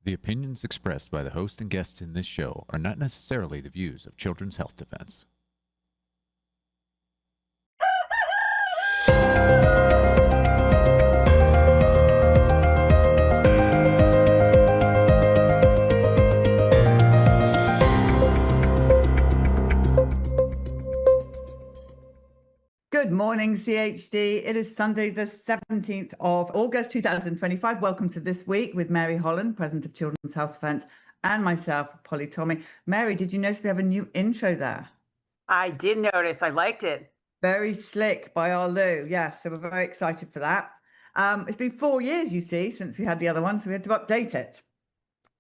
The opinions expressed by the host and guests in this show are not necessarily the views of Children's Health Defense. Good morning, CHD. It is Sunday, the 17th of August, 2025. Welcome to This Week with Mary Holland, President of Children's Health Defense, and myself, Polly Tommy. Mary, did you notice we have a new intro there? I did notice. I liked it. Very slick by our Lou. Yes, so we're very excited for that. It's been 4 years, you see, since we had the other one, so we had to update it.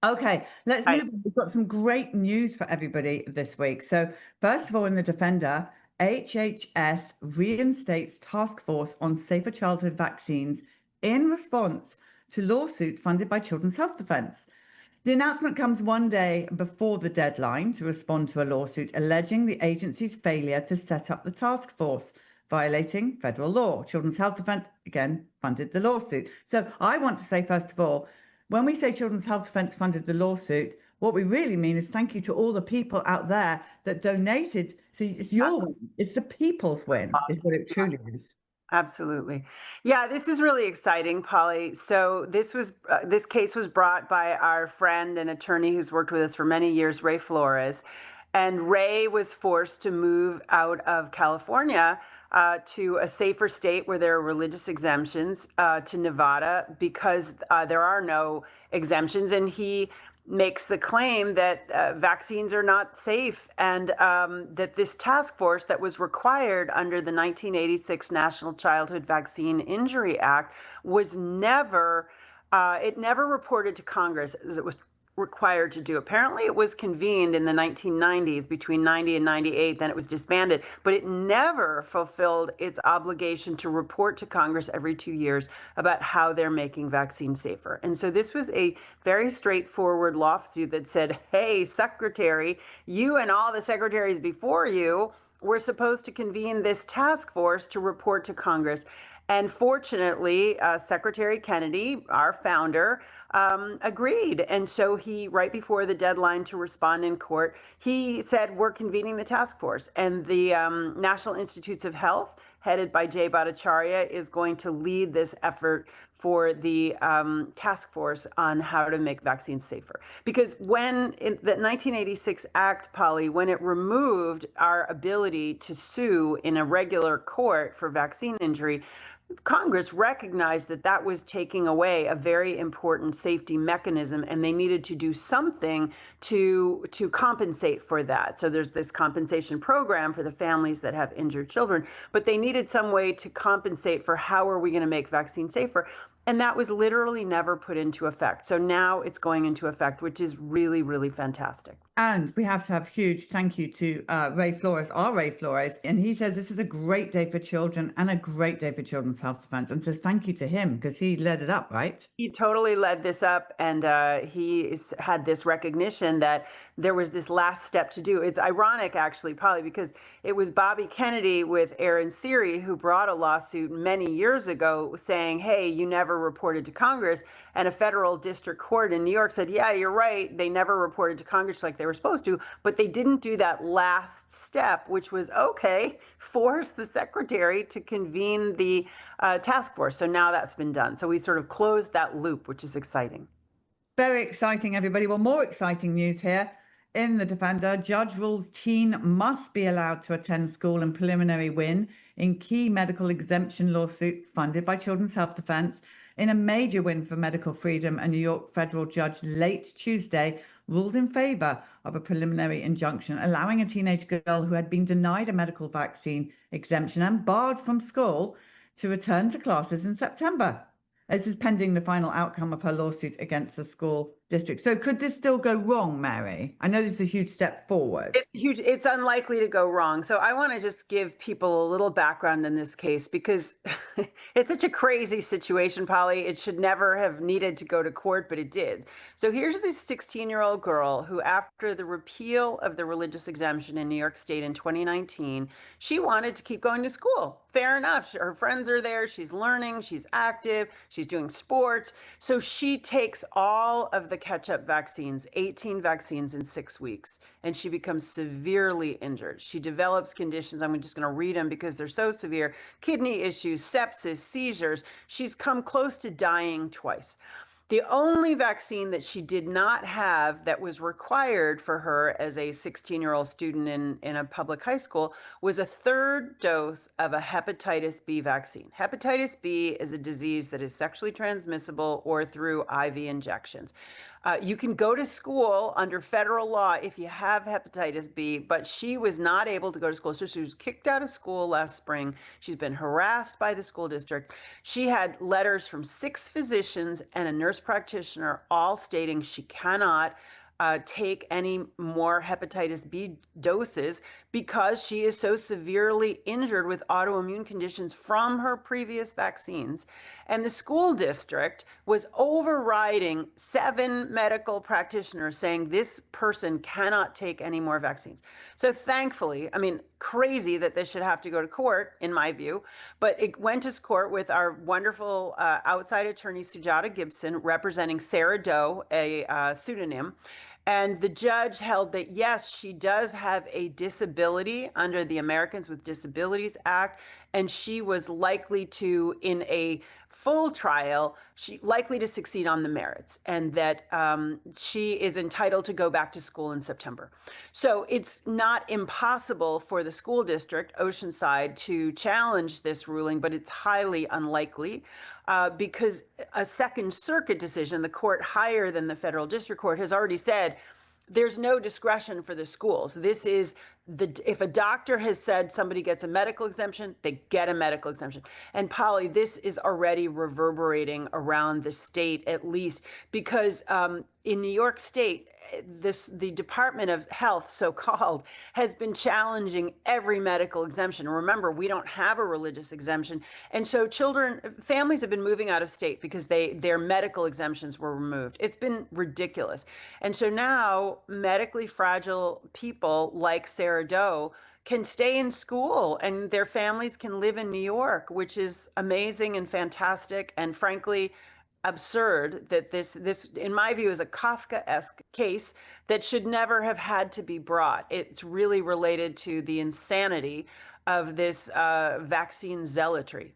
Okay, let's move on. We've got some great news for everybody this week. So first of all, in the Defender, HHS reinstates task force on safer childhood vaccines in response to lawsuit funded by Children's Health Defense. The announcement comes one day before the deadline to respond to a lawsuit alleging the agency's failure to set up the task force, violating federal law. Children's Health Defense, again, funded the lawsuit. So I want to say, first of all, when we say Children's Health Defense funded the lawsuit, what we really mean is thank you to all the people out there that donated. So it's your win. It's the people's win, is what it truly is. Absolutely. Yeah, this is really exciting, Polly. So this case was brought by our friend and attorney who's worked with us for many years, Ray Flores. And Ray was forced to move out of California to a safer state where there are religious exemptions, to Nevada, because there are no exemptions. And he makes the claim that vaccines are not safe, and that this task force that was required under the 1986 National Childhood Vaccine Injury Act was never reported to Congress as it was required to do. Apparently it was convened in the 1990s, between 90 and 98, then it was disbanded, but it never fulfilled its obligation to report to Congress every 2 years about how they're making vaccines safer. And so this was a very straightforward lawsuit that said, hey, Secretary, you and all the secretaries before you were supposed to convene this task force to report to Congress. And fortunately, Secretary Kennedy, our founder, agreed. And so he, right before the deadline to respond in court, he said, we're convening the task force. And the National Institutes of Health, headed by Jay Bhattacharya, is going to lead this effort for the task force on how to make vaccines safer. Because when in the 1986 Act, Polly, when it removed our ability to sue in a regular court for vaccine injury, Congress recognized that that was taking away a very important safety mechanism, and they needed to do something to compensate for that. So there's this compensation program for the families that have injured children, but they needed some way to compensate for how are we going to make vaccines safer. And that was literally never put into effect. So now it's going into effect, which is really, really fantastic. And we have to have huge thank you to Ray Flores, our Ray Flores. And he says this is a great day for children and a great day for Children's Health Defense, and says thank you to him because he led it up, right? He totally led this up, and he had this recognition that there was this last step to do. It's ironic, actually, Polly, because it was Bobby Kennedy with Aaron Siri who brought a lawsuit many years ago saying, hey, you never reported to Congress. And a federal district court in New York said, yeah, you're right. They never reported to Congress like they were supposed to, but they didn't do that last step, which was, okay, force the secretary to convene the task force. So now that's been done. So we sort of closed that loop, which is exciting. Very exciting, everybody. Well, more exciting news here. In the Defender, judge rules teen must be allowed to attend school in preliminary win in key medical exemption lawsuit funded by Children's Health Defense. In a major win for medical freedom, a New York federal judge late Tuesday ruled in favor of a preliminary injunction allowing a teenage girl who had been denied a medical vaccine exemption and barred from school to return to classes in September. This is pending the final outcome of her lawsuit against the school district. So could this still go wrong, Mary? I know this is a huge step forward. It's huge. It's unlikely to go wrong. So I want to just give people a little background in this case because it's such a crazy situation, Polly. It should never have needed to go to court, but it did. So here's this 16-year-old girl who, after the repeal of the religious exemption in New York State in 2019, she wanted to keep going to school. Fair enough. Her friends are there. She's learning. She's active. She's doing sports. So she takes all of the catch-up vaccines, 18 vaccines in 6 weeks, and she becomes severely injured. She develops conditions, I'm just going to read them because they're so severe: kidney issues, sepsis, seizures. She's come close to dying twice. The only vaccine that she did not have that was required for her as a 16-year-old student in a public high school was a third dose of a hepatitis B vaccine. Hepatitis B is a disease that is sexually transmissible or through IV injections. You can go to school under federal law if you have hepatitis B, but she was not able to go to school. So she was kicked out of school last spring. She's been harassed by the school district. She had letters from 6 physicians and a nurse practitioner all stating she cannot take any more hepatitis B doses because she is so severely injured with autoimmune conditions from her previous vaccines. And the school district was overriding 7 medical practitioners saying this person cannot take any more vaccines. So thankfully, I mean, crazy that this should have to go to court, in my view, but it went to court with our wonderful outside attorney, Sujata Gibson, representing Sarah Doe, a pseudonym. And the judge held that, yes, she does have a disability under the Americans with Disabilities Act, and she was likely to, in a full trial, she likely to succeed on the merits, and that she is entitled to go back to school in September. So it's not impossible for the school district, Oceanside, to challenge this ruling, but it's highly unlikely because a Second Circuit decision, the court higher than the federal district court, has already said there's no discretion for the schools. This is if a doctor has said somebody gets a medical exemption, they get a medical exemption. And Polly, this is already reverberating around the state, at least, because in New York State, the Department of Health, so-called, has been challenging every medical exemption. Remember, we don't have a religious exemption. And so families have been moving out of state because their medical exemptions were removed. It's been ridiculous. And so now medically fragile people like Sarah Doe can stay in school and their families can live in New York, which is amazing and fantastic and frankly absurd that this in my view is a Kafkaesque case that should never have had to be brought. It's really related to the insanity of this vaccine zealotry.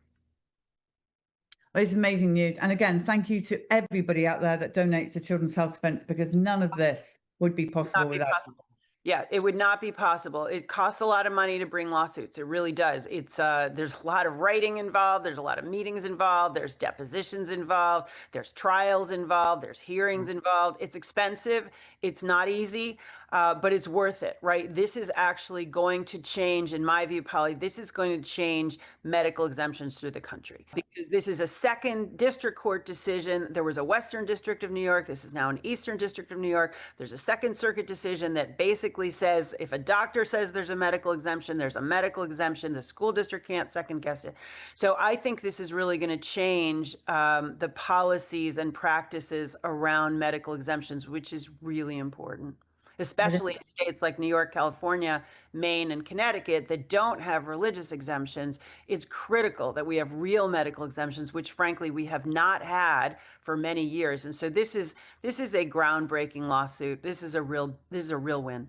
It's amazing news. And again, thank you to everybody out there that donates to Children's Health Defence, because none of this would be possible without you. Yeah, it would not be possible. It costs a lot of money to bring lawsuits. It really does. It's there's a lot of writing involved. There's a lot of meetings involved. There's depositions involved. There's trials involved. There's hearings involved. It's expensive. It's not easy, but it's worth it, right? This is actually going to change, in my view, Polly, this is going to change medical exemptions through the country, because this is a second district court decision. There was a Western District of New York. This is now an Eastern District of New York. There's a Second Circuit decision that basically says if a doctor says there's a medical exemption, there's a medical exemption. The school district can't second guess it. So I think this is really going to change the policies and practices around medical exemptions, which is really important, especially in states like New York, California, Maine, and Connecticut that don't have religious exemptions. It's critical that we have real medical exemptions, which frankly we have not had for many years. And so this is a groundbreaking lawsuit. This is a real win.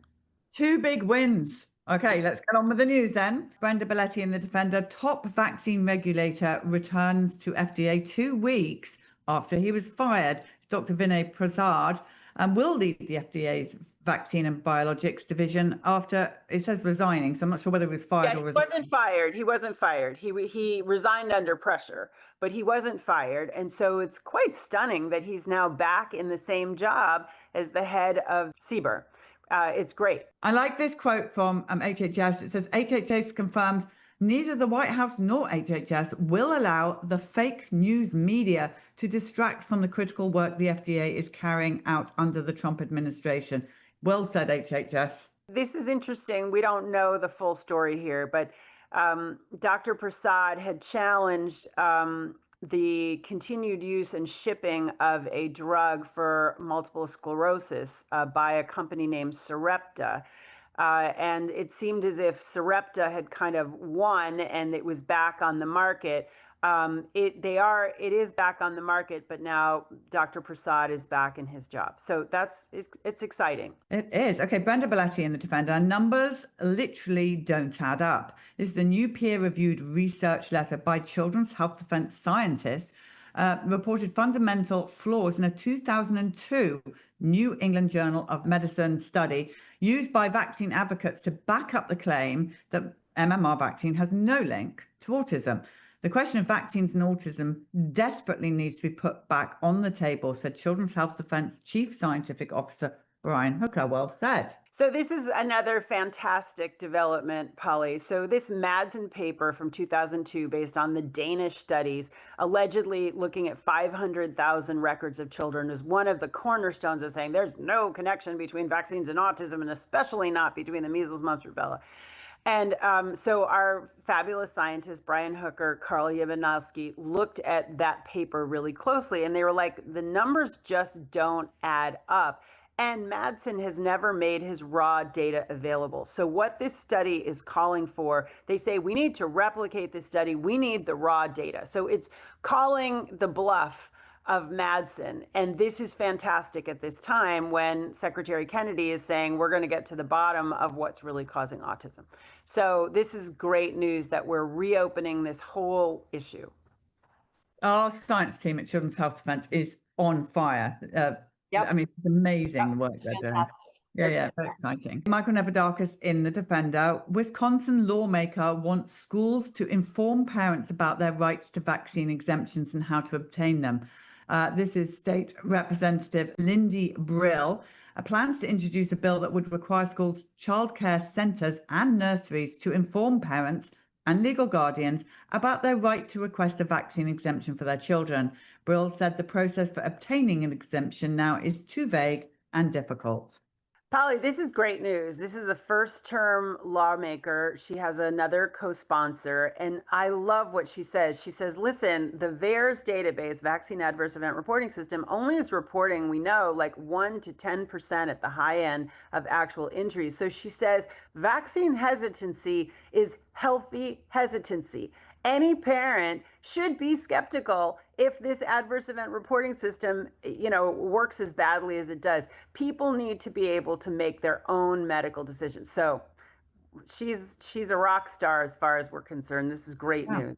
2 big wins. Okay, let's get on with the news then. Brenda Belletti in The Defender, top vaccine regulator, returns to FDA 2 weeks after he was fired. Dr. Vinay Prasad will lead the FDA's Vaccine and Biologics Division after, it says resigning, so I'm not sure whether he was fired or wasn't fired. He wasn't fired. He resigned under pressure, but he wasn't fired. And so it's quite stunning that he's now back in the same job as the head of CBER. It's great. I like this quote from HHS. It says, HHS confirmed neither the White House nor HHS will allow the fake news media to distract from the critical work the FDA is carrying out under the Trump administration. Well said, HHS. This is interesting. We don't know the full story here, but Dr. Prasad had challenged the continued use and shipping of a drug for multiple sclerosis by a company named Sarepta. And it seemed as if Sarepta had kind of won and it was back on the market. It is back on the market, but now Dr. Prasad is back in his job. So it's exciting. It is. Okay, Brenda Belletti in the Defender. Numbers literally don't add up. This is a new peer-reviewed research letter by children's health defense scientists reported fundamental flaws in a 2002 New England Journal of Medicine study used by vaccine advocates to back up the claim that MMR vaccine has no link to autism. The question of vaccines and autism desperately needs to be put back on the table, said Children's Health Defense Chief Scientific Officer Brian Hooker. Well said. So this is another fantastic development, Polly. So this Madsen paper from 2002, based on the Danish studies, allegedly looking at 500,000 records of children, is one of the cornerstones of saying there's no connection between vaccines and autism, and especially not between the measles, mumps, rubella. And so our fabulous scientists, Brian Hooker, Karl Yabanowski, looked at that paper really closely, and they were like, the numbers just don't add up. And Madsen has never made his raw data available. So what this study is calling for, they say we need to replicate this study. We need the raw data. So it's calling the bluff of Madsen. And this is fantastic at this time when Secretary Kennedy is saying we're going to get to the bottom of what's really causing autism. So this is great news that we're reopening this whole issue. Our science team at Children's Health Defense is on fire. I mean, it's amazing work they're doing. Yeah, very exciting. Michael Nevadakis in the Defender. Wisconsin lawmaker wants schools to inform parents about their rights to vaccine exemptions and how to obtain them. This is State Representative Lindy Brill. Plans to introduce a bill that would require schools, childcare centres and nurseries to inform parents and legal guardians about their right to request a vaccine exemption for their children. Brill said the process for obtaining an exemption now is too vague and difficult. Polly, this is great news. This is a first-term lawmaker. She has another co-sponsor, and I love what she says. She says, listen, the VAERS database, Vaccine Adverse Event Reporting System, only is reporting, we know, like 1 to 10% at the high end of actual injuries. So she says vaccine hesitancy is healthy hesitancy. Any parent should be skeptical if this adverse event reporting system, works as badly as it does. People need to be able to make their own medical decisions. So she's a rock star as far as we're concerned. This is great news.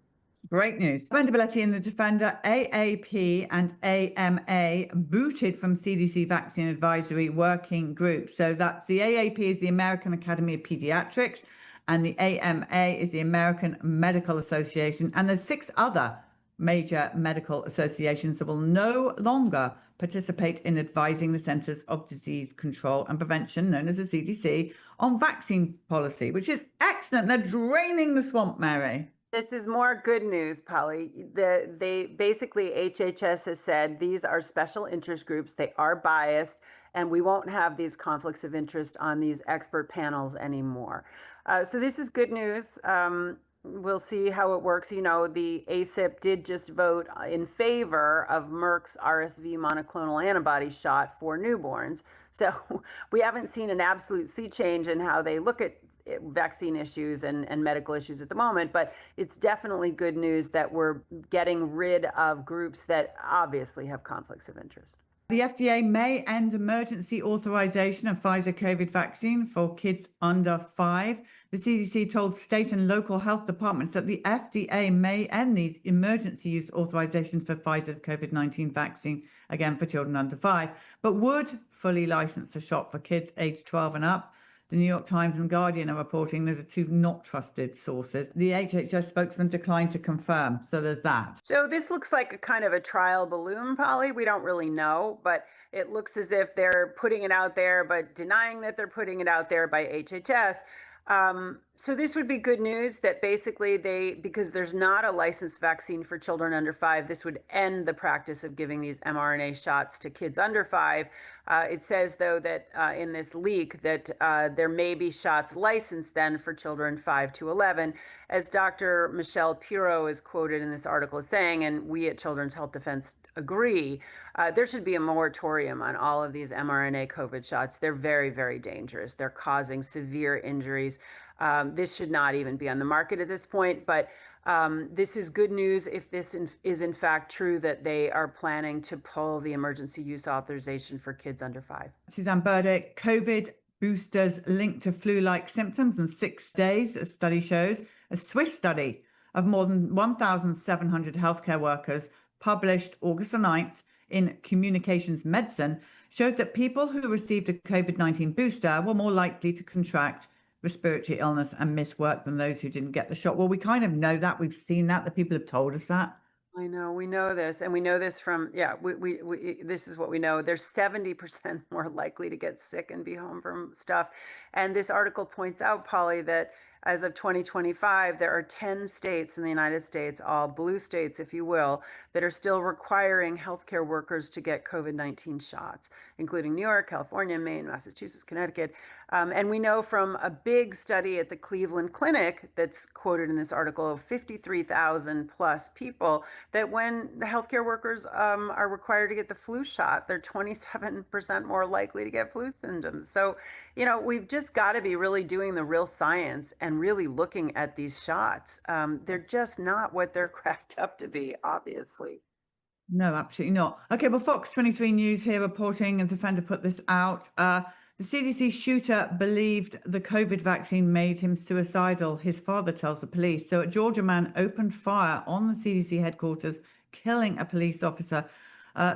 Great news. Brenda Belletti in the Defender. AAP and AMA booted from CDC Vaccine Advisory Working Group. So that's the AAP is the American Academy of Pediatrics, and the AMA is the American Medical Association. And there's 6 other major medical associations that will no longer participate in advising the Centers of Disease Control and Prevention, known as the CDC, on vaccine policy, which is excellent. They're draining the swamp, Mary. This is more good news, Polly. They basically, HHS has said these are special interest groups. They are biased, and we won't have these conflicts of interest on these expert panels anymore. So this is good news. We'll see how it works. The ACIP did just vote in favor of Merck's RSV monoclonal antibody shot for newborns. So we haven't seen an absolute sea change in how they look at vaccine issues and medical issues at the moment, but it's definitely good news that we're getting rid of groups that obviously have conflicts of interest. The FDA may end emergency authorization of Pfizer COVID vaccine for kids under 5. The CDC told state and local health departments that the FDA may end these emergency use authorizations for Pfizer's COVID-19 vaccine, again for children under 5, but would fully license the shot for kids aged 12 and up. The New York Times and Guardian are reporting those are 2 not trusted sources. The HHS spokesman declined to confirm. So there's that. So this looks like a kind of a trial balloon, Polly. We don't really know, but it looks as if they're putting it out there, but denying that they're putting it out there by HHS. So this would be good news that basically because there's not a licensed vaccine for children under 5, this would end the practice of giving these mRNA shots to kids under 5. It says, though, that in this leak that there may be shots licensed then for children 5 to 11. As Dr. Michelle Puro is quoted in this article as saying, and we at Children's Health Defense agree, there should be a moratorium on all of these mRNA COVID shots. They're very, very dangerous. They're causing severe injuries. This should not even be on the market at this point, but This is good news if this is in fact true that they are planning to pull the emergency use authorization for kids under 5. Suzanne Burdick, COVID boosters linked to flu-like symptoms in 6 days, a study shows. A Swiss study of more than 1,700 healthcare workers published August the 9th in Communications Medicine showed that people who received a COVID-19 booster were more likely to contract respiratory illness and miss work than those who didn't get the shot. Well, we kind of know that. We've seen that. The people have told us that. I know, we know this, and we know this from, yeah, this is what we know. They're 70% more likely to get sick and be home from stuff. And this article points out, Polly, that as of 2025, there are 10 states in the United States, all blue states, if you will, that are still requiring healthcare workers to get COVID-19 shots, including New York, California, Maine, Massachusetts, Connecticut. And we know from a big study at the Cleveland Clinic that's quoted in this article of 53,000 plus people that when the healthcare workers are required to get the flu shot, they're 27% more likely to get flu symptoms. So, you know, we've just got to be really doing the real science and really looking at these shots. They're just not what they're cracked up to be, obviously. No, absolutely not. Okay, well, Fox 23 News here reporting, and Defender put this out. The CDC shooter believed the COVID vaccine made him suicidal, his father tells the police. So a Georgia man opened fire on the CDC headquarters, killing a police officer.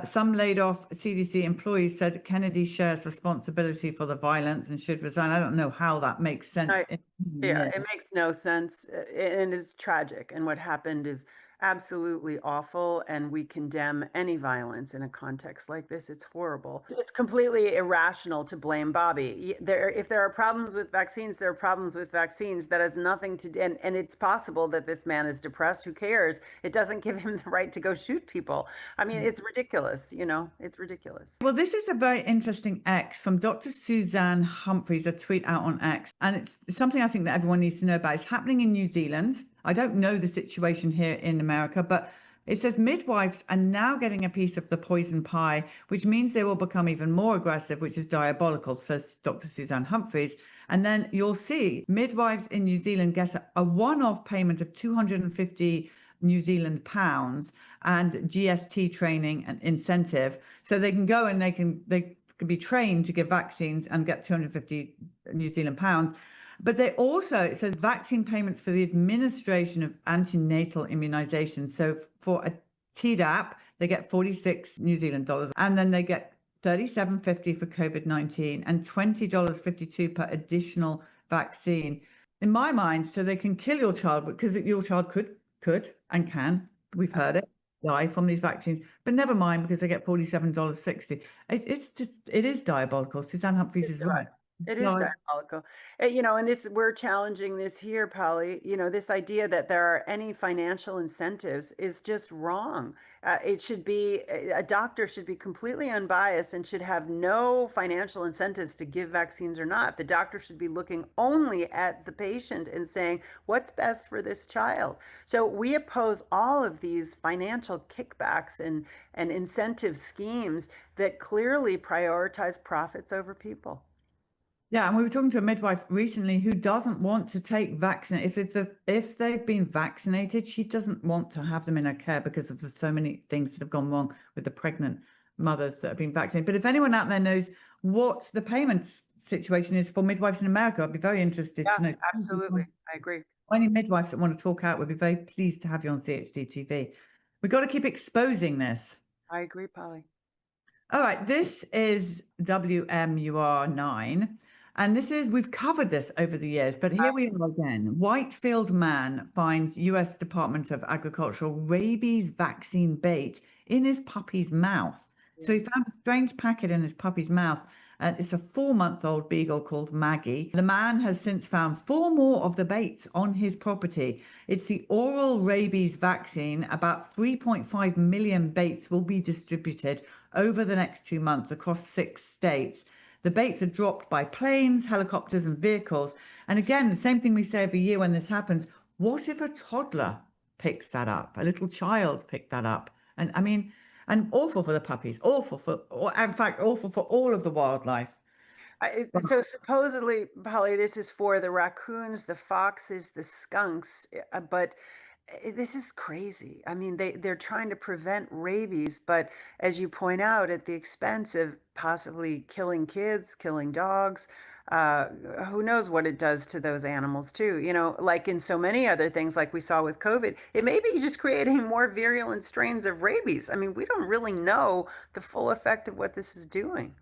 Some laid off CDC employees said Kennedy shares responsibility for the violence and should resign. I don't know how that makes sense. Yeah, it makes no sense, and it's tragic. And what happened is absolutely awful, and we condemn any violence in a context like this. It's horrible. It's completely irrational to blame Bobby. If there are problems with vaccines, there are problems with vaccines. That has nothing to do, and it's possible that this man is depressed. Who cares? It doesn't give him the right to go shoot people. I mean, it's ridiculous, you know, it's ridiculous. Well, this is a very interesting X from Dr. Suzanne Humphreys, a tweet out on X. And it's something I think that everyone needs to know about. It's happening in New Zealand. I don't know the situation here in America, but it says midwives are now getting a piece of the poison pie, which means they will become even more aggressive, which is diabolical, says Dr. Suzanne Humphreys. And then you'll see midwives in New Zealand get a one-off payment of 250 New Zealand pounds and GST training and incentive. So they can go and they can be trained to give vaccines and get 250 New Zealand pounds. But they also, it says vaccine payments for the administration of antenatal immunization. So for a Tdap, they get 46 New Zealand dollars, and then they get $37.50 for COVID-19 and $20.52 per additional vaccine. In my mind, so they can kill your child because your child could and can, we've heard it, die from these vaccines, but never mind because they get $47.60. It is diabolical. Suzanne Humphreys is right. It is diabolical. You know, and we're challenging this here, Polly. You know, this idea that there are any financial incentives is just wrong. It should be, a doctor should be completely unbiased and should have no financial incentives to give vaccines or not. The doctor should be looking only at the patient and saying, what's best for this child? So we oppose all of these financial kickbacks and incentive schemes that clearly prioritize profits over people. Yeah, and we were talking to a midwife recently who doesn't want to take vaccine. If they've been vaccinated, she doesn't want to have them in her care because of so many things that have gone wrong with the pregnant mothers that have been vaccinated. But if anyone out there knows what the payment situation is for midwives in America, I'd be very interested to know. Absolutely, I agree. Any midwives that want to talk out, we'd be very pleased to have you on CHD TV. We've got to keep exposing this. I agree, Polly. All right, this is WMUR 9. And we've covered this over the years, but here we are again. Whitefield man finds US Department of Agriculture rabies vaccine bait in his puppy's mouth. So he found a strange packet in his puppy's mouth. It's a 4-month-old beagle called Maggie. The man has since found 4 more of the baits on his property. It's the oral rabies vaccine. About 3.5 million baits will be distributed over the next 2 months across 6 states. The baits are dropped by planes, helicopters, and vehicles. And again, the same thing we say every year when this happens. What if a toddler picks that up? A little child picked that up? And I mean, and awful for the puppies, awful for all of the wildlife. So supposedly, Polly, this is for the raccoons, the foxes, the skunks, but This is crazy. I mean, they're trying to prevent rabies, but as you point out, at the expense of possibly killing kids, killing dogs. Uh, who knows what it does to those animals too? You know, like in so many other things, like we saw with COVID, it may be just creating more virulent strains of rabies. I mean, we don't really know the full effect of what this is doing.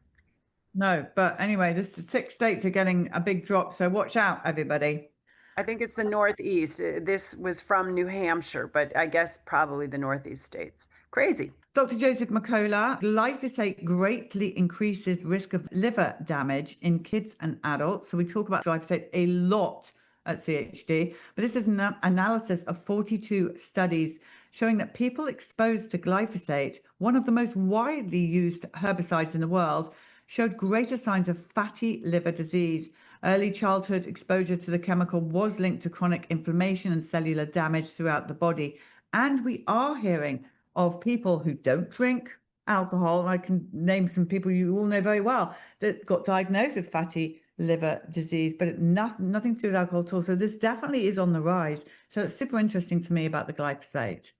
No, but anyway, this 6 states are getting a big drop, so watch out, everybody. I think it's the Northeast. This was from New Hampshire, but I guess probably the Northeast states. Crazy. Dr. Joseph McCullough, glyphosate greatly increases risk of liver damage in kids and adults. So we talk about glyphosate a lot at CHD, but this is an analysis of 42 studies showing that people exposed to glyphosate, one of the most widely used herbicides in the world, showed greater signs of fatty liver disease. Early childhood exposure to the chemical was linked to chronic inflammation and cellular damage throughout the body. And we are hearing of people who don't drink alcohol. I can name some people you all know very well that got diagnosed with fatty liver disease, but nothing to do with alcohol at all. So this definitely is on the rise. So it's super interesting to me about the glyphosate.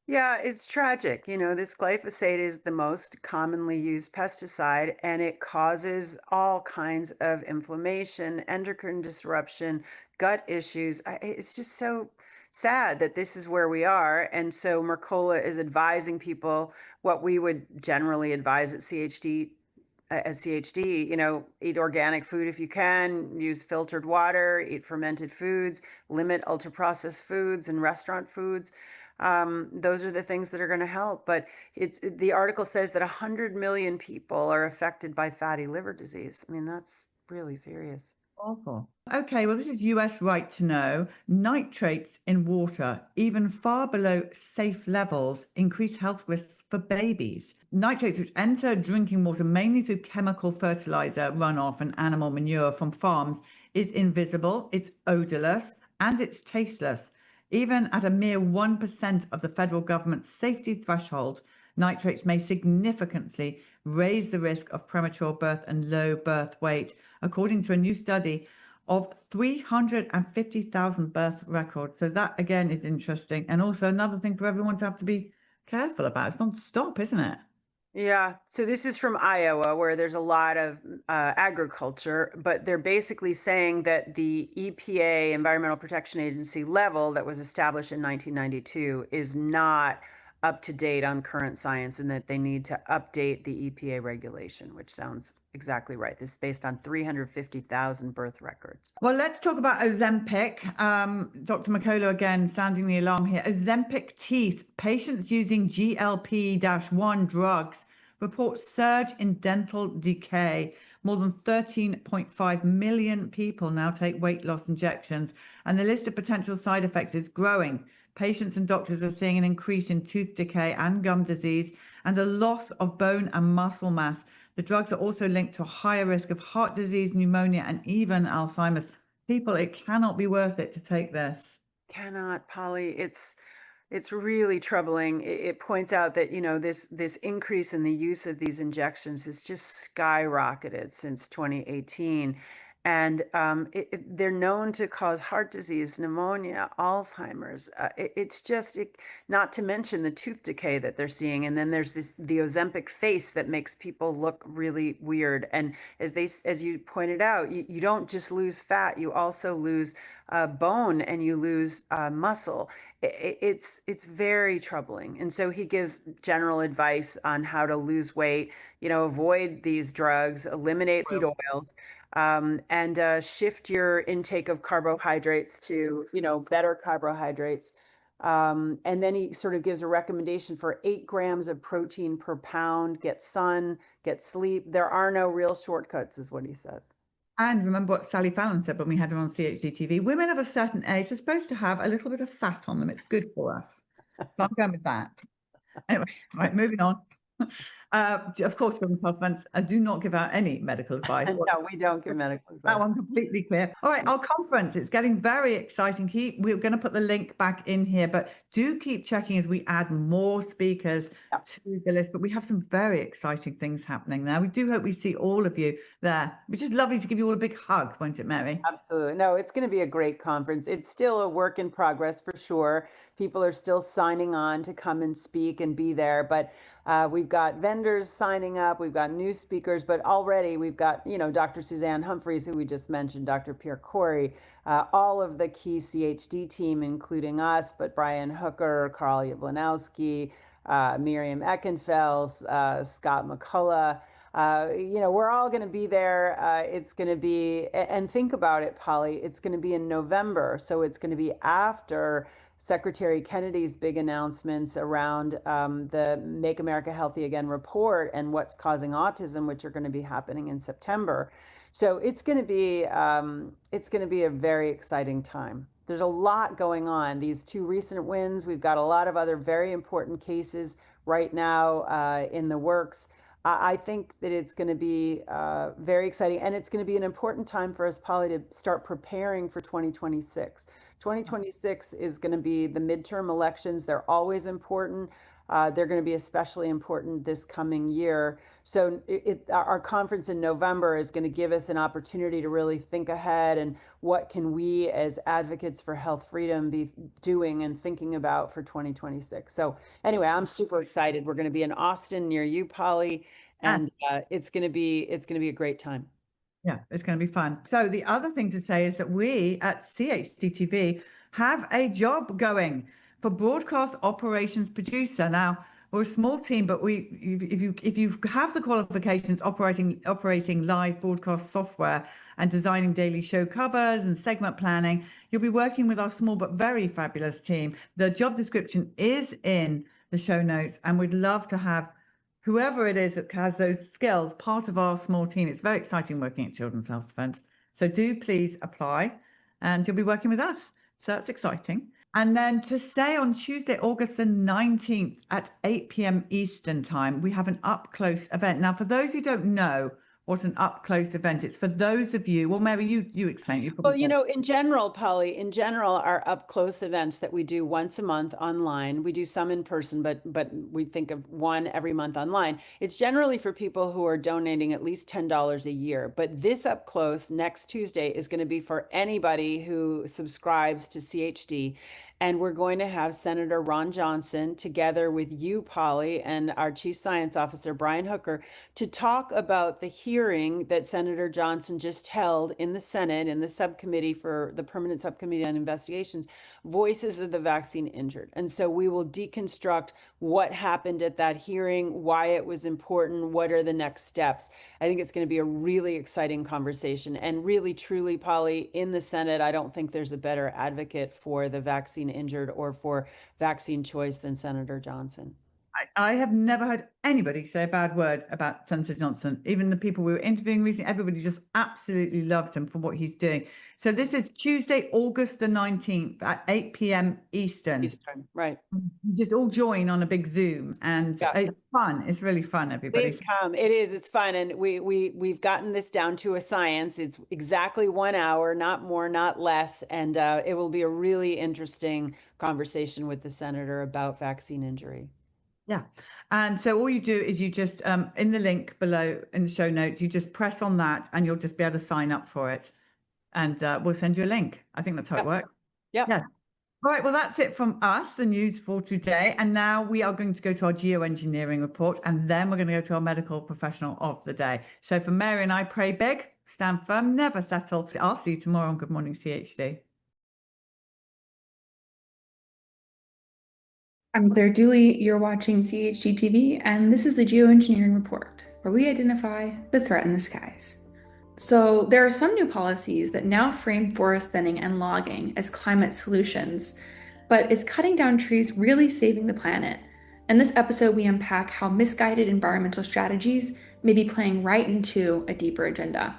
Yeah, it's tragic. You know, this glyphosate is the most commonly used pesticide, and it causes all kinds of inflammation, endocrine disruption, gut issues. It's just so sad that this is where we are. And so Mercola is advising people what we would generally advise at CHD, you know, eat organic food if you can, use filtered water, eat fermented foods, limit ultra processed foods and restaurant foods. Those are the things that are going to help. But the article says that 100 million people are affected by fatty liver disease. I mean, that's really serious. Awful. Okay, well, this is US Right to Know. Nitrates in water, even far below safe levels, increase health risks for babies. Nitrates, which enter drinking water mainly through chemical fertilizer runoff and animal manure from farms, is invisible, it's odorless, and it's tasteless. Even at a mere 1% of the federal government's safety threshold, nitrates may significantly raise the risk of premature birth and low birth weight, according to a new study of 350,000 birth records. So that again is interesting. And also another thing for everyone to have to be careful about. It's non-stop, isn't it? Yeah, so this is from Iowa, where there's a lot of agriculture, but they're basically saying that the EPA, Environmental Protection Agency level that was established in 1992 is not up to date on current science and that they need to update the EPA regulation, which sounds exactly right. This is based on 350,000 birth records. Well, let's talk about Ozempic. Dr. McCullough again sounding the alarm here. Ozempic teeth. Patients using GLP-1 drugs report surge in dental decay. More than 13.5 million people now take weight loss injections, and the list of potential side effects is growing. Patients and doctors are seeing an increase in tooth decay and gum disease and a loss of bone and muscle mass. The drugs are also linked to a higher risk of heart disease, pneumonia, and even Alzheimer's. People, it cannot be worth it to take this. Cannot, Polly. It's really troubling. It points out that, you know, this increase in the use of these injections has just skyrocketed since 2018. And they're known to cause heart disease, pneumonia, Alzheimer's. It's just, not to mention the tooth decay that they're seeing. And then there's the Ozempic face that makes people look really weird. And as you pointed out, you don't just lose fat, you also lose bone and you lose muscle. It's very troubling. And so he gives general advice on how to lose weight, you know, avoid these drugs, eliminate seed oils, and shift your intake of carbohydrates to, you know, better carbohydrates. And then he sort of gives a recommendation for 8 grams of protein per pound, get sun, get sleep. There are no real shortcuts, is what he says. And remember what Sally Fallon said when we had her on CHD TV. Women of a certain age are supposed to have a little bit of fat on them. It's good for us. So I'm going with that. Anyway, right, moving on. Of course, children's health events, I do not give out any medical advice. No, we don't give medical advice. That one completely clear. All right, our conference, it's getting very exciting. We're going to put the link back in here, but do keep checking as we add more speakers to the list. But we have some very exciting things happening now. We do hope we see all of you there, which is lovely to give you all a big hug, won't it, Mary? Absolutely. No, it's going to be a great conference. It's still a work in progress for sure. People are still signing on to come and speak and be there, but we've got vendors signing up, we've got new speakers, but already we've got, Dr. Suzanne Humphreys, who we just mentioned, Dr. Pierre Corey, all of the key CHD team, including us, but Brian Hooker, Carl Jablanowski, Miriam Eckenfels, Scott McCullough. We're all going to be there. It's going to be, and think about it, Polly, it's going to be in November. So it's going to be after Secretary Kennedy's big announcements around the Make America Healthy Again report and what's causing autism, which are going to be happening in September. So it's going to be a very exciting time. There's a lot going on. These two recent wins, we've got a lot of other very important cases right now in the works. I think that it's going to be very exciting, and it's going to be an important time for us, Polly, to start preparing for 2026. 2026 is going to be the midterm elections. They're always important. They're going to be especially important this coming year. So our conference in November is going to give us an opportunity to really think ahead and what can we as advocates for health freedom be doing and thinking about for 2026. So anyway, I'm super excited. We're going to be in Austin near you, Polly, and it's going to be a great time. Yeah, it's going to be fun. So the other thing to say is that we at CHD TV have a job going for broadcast operations producer. Now, we're a small team, but if you have the qualifications operating live broadcast software and designing daily show covers and segment planning, you'll be working with our small but very fabulous team. The job description is in the show notes, and we'd love to have whoever it is that has those skills part of our small team. It's very exciting working at Children's Health Defence. So do please apply, and you'll be working with us. So that's exciting. And then to say on Tuesday, August the 19th at 8 p.m. Eastern time, we have an UpClose event. Now, for those who don't know what an UpClose event is, for those of you, well, Mary, you explain. Well, in general, Polly, our UpClose events that we do once a month online, we do some in person, but we think of one every month online. It's generally for people who are donating at least $10 a year. But this UpClose next Tuesday is going to be for anybody who subscribes to CHD. And we're going to have Senator Ron Johnson together with you, Polly, and our Chief Science Officer, Brian Hooker, to talk about the hearing that Senator Johnson just held in the Senate, in the subcommittee for the Permanent Subcommittee on Investigations, Voices of the Vaccine Injured. And so we will deconstruct what happened at that hearing, why it was important, what are the next steps. I think it's going to be a really exciting conversation. And really, truly, Polly, in the Senate, I don't think there's a better advocate for the vaccine injured or for vaccine choice than Senator Johnson. I have never heard anybody say a bad word about Senator Johnson. Even the people we were interviewing recently, everybody just absolutely loves him for what he's doing. So this is Tuesday, August the 19th at 8 p.m. Eastern. Right. You just all join on a big Zoom, and it's fun. It's really fun, everybody. Please come. It is. It's fun. And we've gotten this down to a science. It's exactly 1 hour, not more, not less. And it will be a really interesting conversation with the senator about vaccine injury. Yeah. And so all you do is you just, in the link below in the show notes, you just press on that and you'll just be able to sign up for it. And we'll send you a link. I think that's how it works. Yeah. All right. Well, that's it from us, the news for today. And now we are going to go to our geoengineering report, and then we're going to go to our medical professional of the day. So for Mary and I, pray big, stand firm, never settle. I'll see you tomorrow on Good Morning CHD. I'm Claire Dooley, you're watching CHD TV, and this is the Geoengineering Report, where we identify the threat in the skies. So there are some new policies that now frame forest thinning and logging as climate solutions, but is cutting down trees really saving the planet? In this episode, we unpack how misguided environmental strategies may be playing right into a deeper agenda.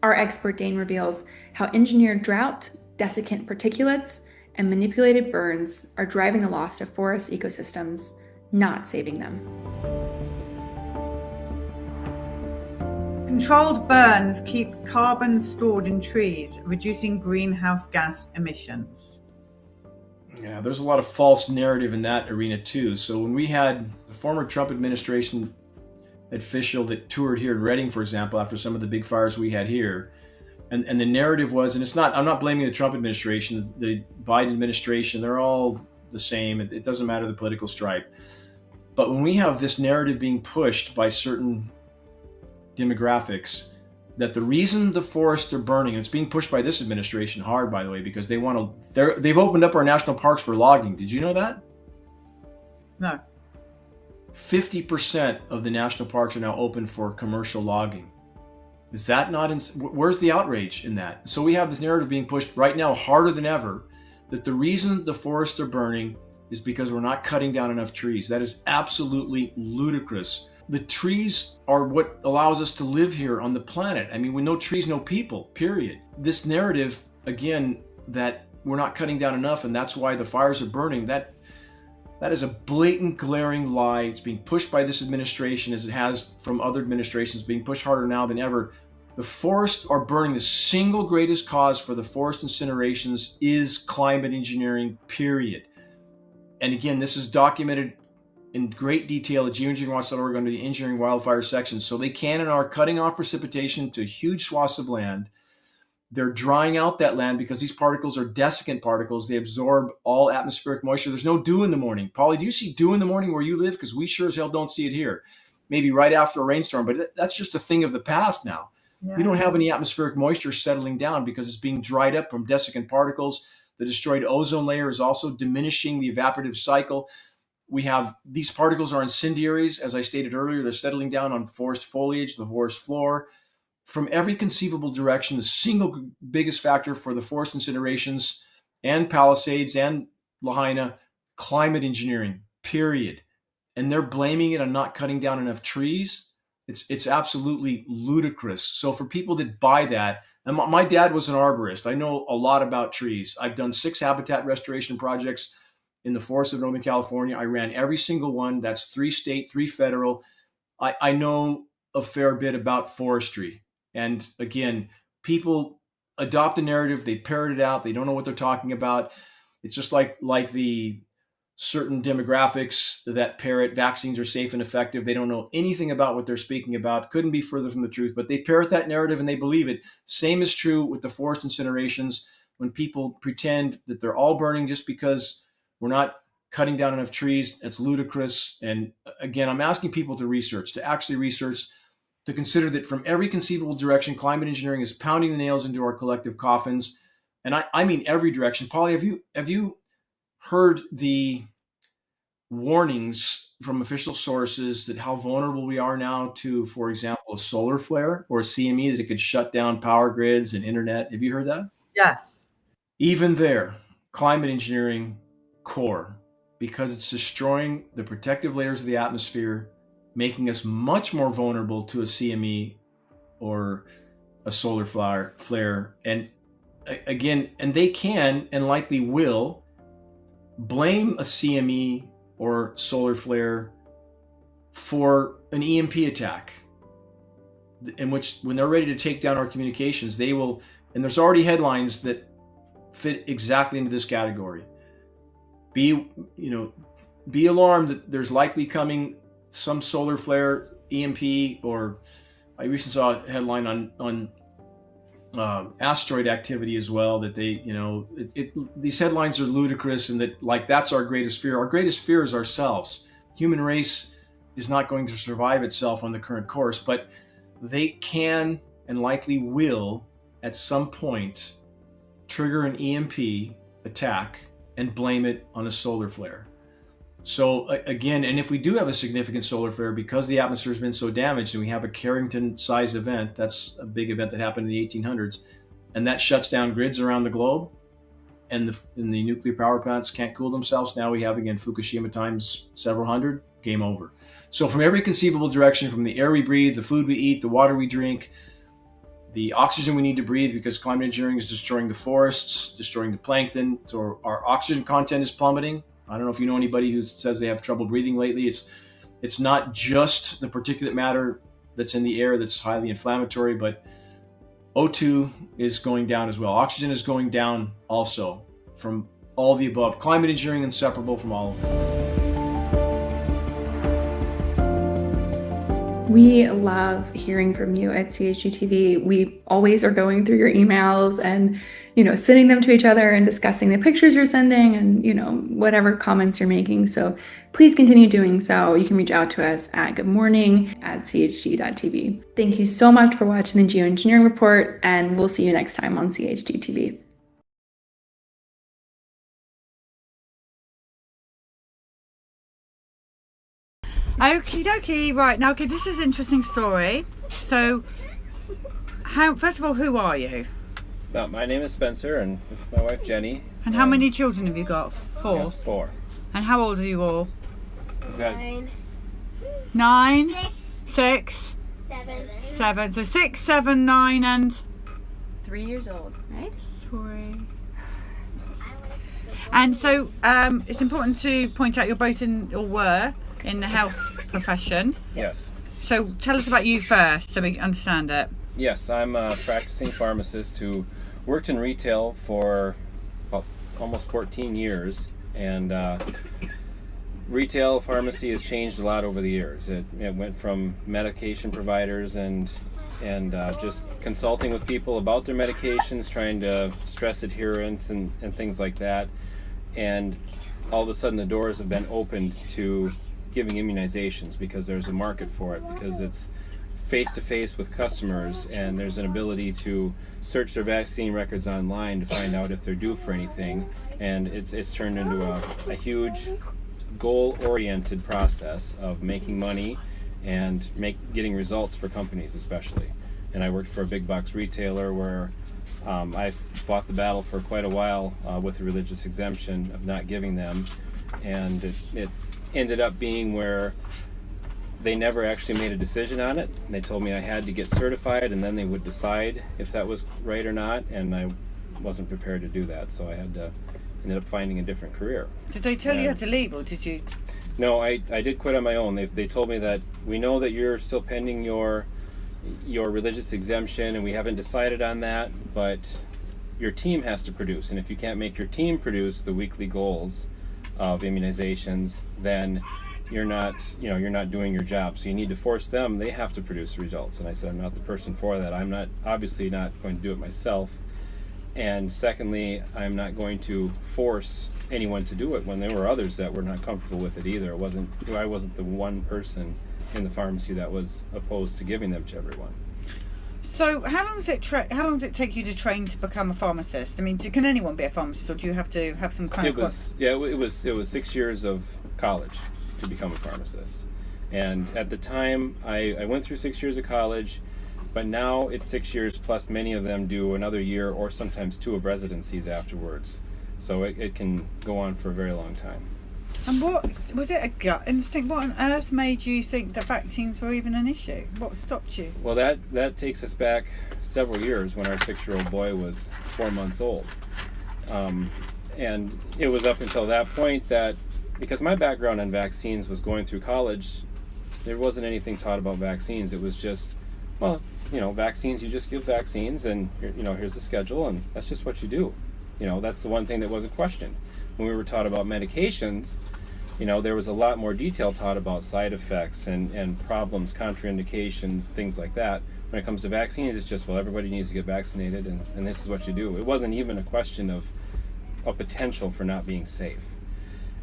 Our expert Dane reveals how engineered drought, desiccant particulates, and manipulated burns are driving the loss of forest ecosystems, not saving them. Controlled burns keep carbon stored in trees, reducing greenhouse gas emissions. Yeah, there's a lot of false narrative in that arena too. So when we had the former Trump administration official that toured here in Reading, for example, after some of the big fires we had here, and the narrative was, and I'm not blaming the Trump administration, the Biden administration, they're all the same. It doesn't matter the political stripe. But when we have this narrative being pushed by certain demographics, that the reason the forests are burning, and it's being pushed by this administration hard, by the way, because they've opened up our national parks for logging. Did you know that? No. 50% of the national parks are now open for commercial logging. Is that not, where's the outrage in that? So we have this narrative being pushed right now harder than ever, that the reason the forests are burning is because we're not cutting down enough trees. That is absolutely ludicrous. The trees are what allows us to live here on the planet. I mean, with no trees, no people, period. This narrative, again, that we're not cutting down enough and that's why the fires are burning, that is a blatant, glaring lie. It's being pushed by this administration as it has from other administrations, being pushed harder now than ever. The forests are burning. The single greatest cause for the forest incinerations is climate engineering, period. And again, this is documented in great detail at geoengineeringwatch.org under the engineering wildfire section. So they can and are cutting off precipitation to huge swaths of land. They're drying out that land because these particles are desiccant particles. They absorb all atmospheric moisture. There's no dew in the morning. Polly, do you see dew in the morning where you live? Because we sure as hell don't see it here. Maybe right after a rainstorm, but that's just a thing of the past now. Yeah. We don't have any atmospheric moisture settling down because it's being dried up from desiccant particles. The destroyed ozone layer is also diminishing the evaporative cycle. We have these particles are incendiaries. As I stated earlier, they're settling down on forest foliage, the forest floor. From every conceivable direction, the single biggest factor for the forest incinerations and Palisades and Lahaina, climate engineering, period. And they're blaming it on not cutting down enough trees. It's absolutely ludicrous. So for people that buy that, and my dad was an arborist. I know a lot about trees. I've done 6 habitat restoration projects in the forests of Northern California. I ran every single one. That's 3 state, 3 federal. I know a fair bit about forestry. And again, people adopt a narrative, they parrot it out, they don't know what they're talking about. It's just like the certain demographics that parrot vaccines are safe and effective. They don't know anything about what they're speaking about. Couldn't be further from the truth, but they parrot that narrative and they believe it. Same is true with the forest incinerations. When people pretend that they're all burning just because we're not cutting down enough trees, it's ludicrous. And again, I'm asking people to actually research, to consider that from every conceivable direction, climate engineering is pounding the nails into our collective coffins. And I mean every direction. Polly, have you heard the warnings from official sources that how vulnerable we are now to, for example, a solar flare or a CME, that it could shut down power grids and internet? Have you heard that? Yes. Even there, climate engineering core, because it's destroying the protective layers of the atmosphere, making us much more vulnerable to a CME or a solar flare. And again, and they can and likely will blame a CME or solar flare for an EMP attack, in which when they're ready to take down our communications, they will, and there's already headlines that fit exactly into this category. Be alarmed that there's likely coming some solar flare, EMP, or I recently saw a headline on asteroid activity as well, that they, these headlines are ludicrous, and that that's our greatest fear. Our greatest fear is ourselves. Human race is not going to survive itself on the current course, but they can and likely will at some point trigger an EMP attack and blame it on a solar flare. So again, and if we do have a significant solar flare, because the atmosphere has been so damaged, and we have a Carrington-sized event, that's a big event that happened in the 1800s, and that shuts down grids around the globe, and the nuclear power plants can't cool themselves. Now we have, again, Fukushima times several hundred, game over. So from every conceivable direction, from the air we breathe, the food we eat, the water we drink, the oxygen we need to breathe, because climate engineering is destroying the forests, destroying the plankton, so our oxygen content is plummeting. I don't know if you know anybody who says they have trouble breathing lately. It's not just the particulate matter that's in the air that's highly inflammatory, but O2 is going down as well. Oxygen is going down also from all of the above. Climate engineering inseparable from all of them. We love hearing from you at CHD TV. We always are going through your emails and, sending them to each other and discussing the pictures you're sending and, whatever comments you're making. So please continue doing so. You can reach out to us at goodmorning@chd.tv. Thank you so much for watching the Geoengineering Report, and we'll see you next time on CHD TV. Okie dokie. Right, now, okay, this is an interesting story. So, first of all, who are you? My name is Spencer, and this is my wife Jenny. And how many children have you got? 4? Yes, 4. And how old are you all? We've got 9? 6? 7. So 6, 7, 9, and 3 years old, right? 3. And so it's important to point out you're both were in the health profession. Yes. So tell us about you first so we understand it. Yes, I'm a practicing pharmacist who worked in retail for about almost 14 years, and retail pharmacy has changed a lot over the years. It went from medication providers and just consulting with people about their medications, trying to stress adherence and things like that, and all of a sudden the doors have been opened to giving immunizations because there's a market for it, because it's face-to-face with customers and there's an ability to search their vaccine records online to find out if they're due for anything, and it's turned into a huge goal-oriented process of making money and getting results for companies especially. And I worked for a big box retailer where I fought the battle for quite a while with the religious exemption of not giving them, and it ended up being where they never actually made a decision on it. They told me I had to get certified and then they would decide if that was right or not, and I wasn't prepared to do that, so I ended up finding a different career. Did they tell you how to leave, or did you? No, I did quit on my own. They told me that we know that you're still pending your religious exemption and we haven't decided on that, but your team has to produce, and if you can't make your team produce the weekly goals of immunizations, then you're not doing your job. So you need to force them. They have to produce results. And I said, I'm not the person for that. I'm obviously not going to do it myself. And secondly, I'm not going to force anyone to do it when there were others that were not comfortable with it either. I wasn't the one person in the pharmacy that was opposed to giving them to everyone. So how long does it take you to train to become a pharmacist? I mean, can anyone be a pharmacist, or do you have to have some kind of? It was 6 years of college to become a pharmacist, and at the time I went through 6 years of college, but now it's 6 years plus many of them do another year or sometimes 2 of residencies afterwards, so it can go on for a very long time. And what was it, a gut instinct? What on earth made you think that vaccines were even an issue? What stopped you? Well, that takes us back several years when our 6-year-old boy was 4 months old, and it was up until that point that, because my background on vaccines was going through college, there wasn't anything taught about vaccines. It was just, well, vaccines, you just give vaccines, and here's the schedule, and that's just what you do. That's the one thing that wasn't questioned. When we were taught about medications, there was a lot more detail taught about side effects and problems, contraindications, things like that. When it comes to vaccines, it's just, well, everybody needs to get vaccinated, and this is what you do. It wasn't even a question of a potential for not being safe.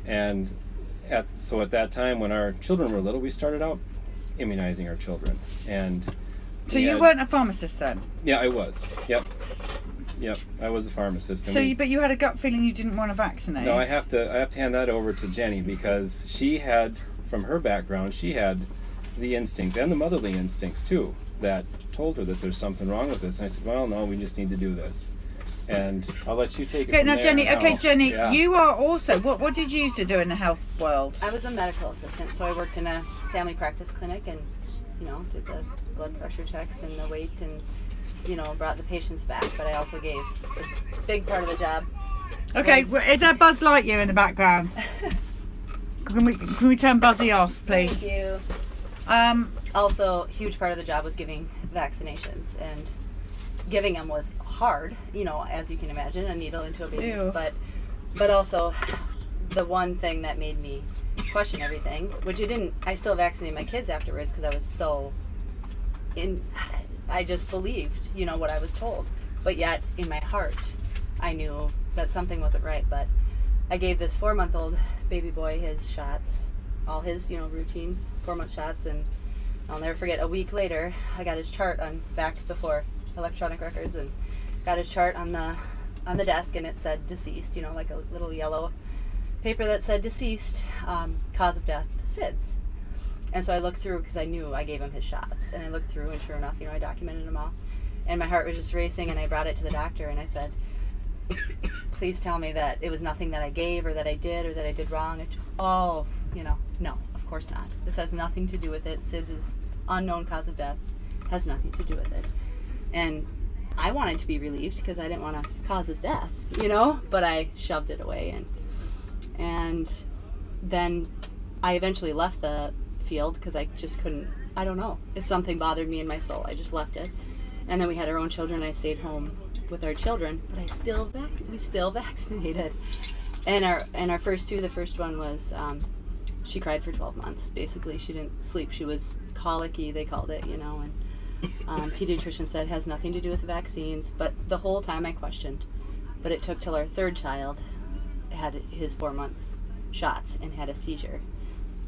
And so at that time, when our children were little, we started out immunizing our children. And so you weren't a pharmacist then? Yeah, I was. Yep, I was a pharmacist. So, but you had a gut feeling you didn't want to vaccinate? No, I have to hand that over to Jenny, because she had, from her background, she had the instincts and the motherly instincts too that told her that there's something wrong with this. And I said, well, no, we just need to do this. And I'll let you take it from now, there. Jenny. Okay, Jenny, Yeah. You are also, what did you used to do in the health world? I was a medical assistant, so I worked in a family practice clinic and, did the blood pressure checks and the weight and, brought the patients back. But I also gave a big part of the job. Okay, is there Buzz Lightyear in the background? Can we turn Buzzy off, please? Thank you. also, huge part of the job was giving vaccinations, and giving them was hard, you know, as you can imagine, a needle into a baby. Ew. But also, the one thing that made me question everything, which I still vaccinated my kids afterwards because I was so I just believed, you know, what I was told. But yet, in my heart, I knew that something wasn't right. But I gave this 4-month-old baby boy his shots, all his, you know, routine 4-month shots, and I'll never forget, a week later, I got his chart back before electronic records, and got his chart on the desk, and it said deceased, you know, like a little yellow paper that said deceased, cause of death, SIDS. And so I looked through, because I knew I gave him his shots, and I looked through, and sure enough, you know, I documented them all, and my heart was just racing, and I brought it to the doctor, and I said, please tell me that it was nothing that I gave, or that I did, or that I did wrong. Oh, you know, no, of course not. This has nothing to do with it. SIDS is unknown cause of death, has nothing to do with it. And I wanted to be relieved because I didn't want to cause his death, you know, but I shoved it away, and then I eventually left the field because I just couldn't, I don't know, it's something bothered me in my soul. I just left it. And then we had our own children. I stayed home with our children, but we still vaccinated. And our first two, the first one was, she cried for 12 months. Basically, she didn't sleep. She was colicky, they called it, you know, and pediatrician said it has nothing to do with the vaccines. But the whole time I questioned. But it took till our third child had his 4-month shots and had a seizure.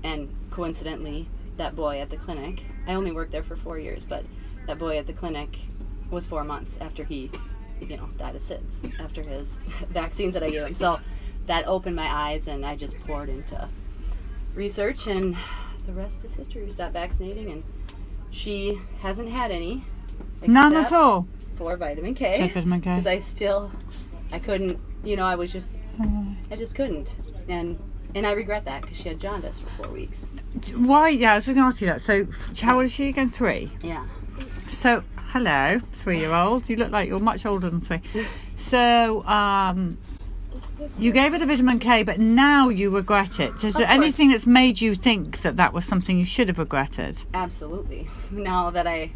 And coincidentally, that boy at the clinic, I only worked there for 4 years, but that boy at the clinic was 4 months after he, you know, died of SIDS, after his vaccines that I gave him. So that opened my eyes, and I just poured into research, and the rest is history. We stopped vaccinating, and she hasn't had any. None at all? For vitamin K. Vitamin K. Because I couldn't, you know, I just couldn't. And I regret that, because she had jaundice for 4 weeks. Why? Yeah, I was going to ask you that. So, how old is she again? 3? Yeah. So, hello, 3-year-old. You look like you're much older than 3. So, you gave her the vitamin K, but now you regret it. Is there anything that's made you think that was something you should have regretted? Absolutely. Now that I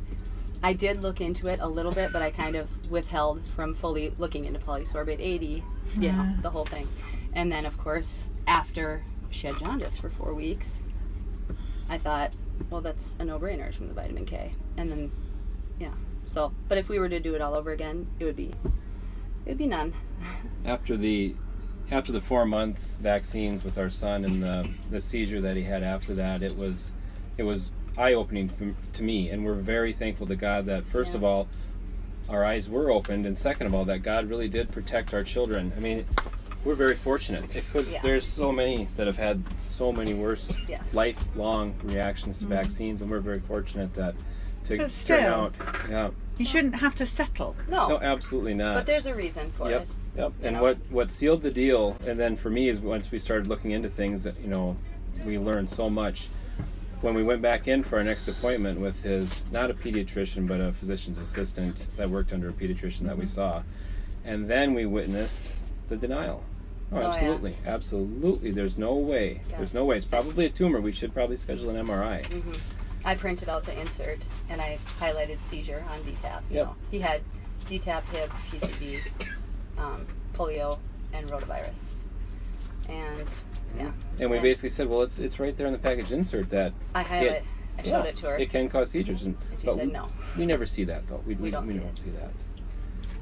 did look into it a little bit, but I kind of withheld from fully looking into polysorbate 80, you know, the whole thing. And then, of course, after she had jaundice for 4 weeks, I thought, well, that's a no-brainer from the vitamin K. And then, yeah. So, but if we were to do it all over again, it would be none. After the 4 months vaccines with our son and the seizure that he had after that, it was eye-opening to me, and we're very thankful to God that first of all, our eyes were opened, and second of all, that God really did protect our children. I mean, we're very fortunate. There's so many that have had so many worse lifelong reactions to vaccines, and we're very fortunate that to turn out. Yeah. You shouldn't have to settle. No, absolutely not. But there's a reason for it. Yep. And what sealed the deal, and then for me, is once we started looking into things that, you know, we learned so much. When we went back in for our next appointment with not a pediatrician, but a physician's assistant that worked under a pediatrician that we saw, and then we witnessed the denial. Oh, absolutely. Yeah. Absolutely. There's no way. Yeah. There's no way. It's probably a tumor. We should probably schedule an MRI. Mm-hmm. I printed out the insert, and I highlighted seizure on DTaP. You know, he had DTaP, HIB, PCV, polio, and rotavirus. And, yeah. And we basically said, well, it's right there in the package insert that I showed it to her. It can cause seizures. And she said no. We never see that, though. We don't see that.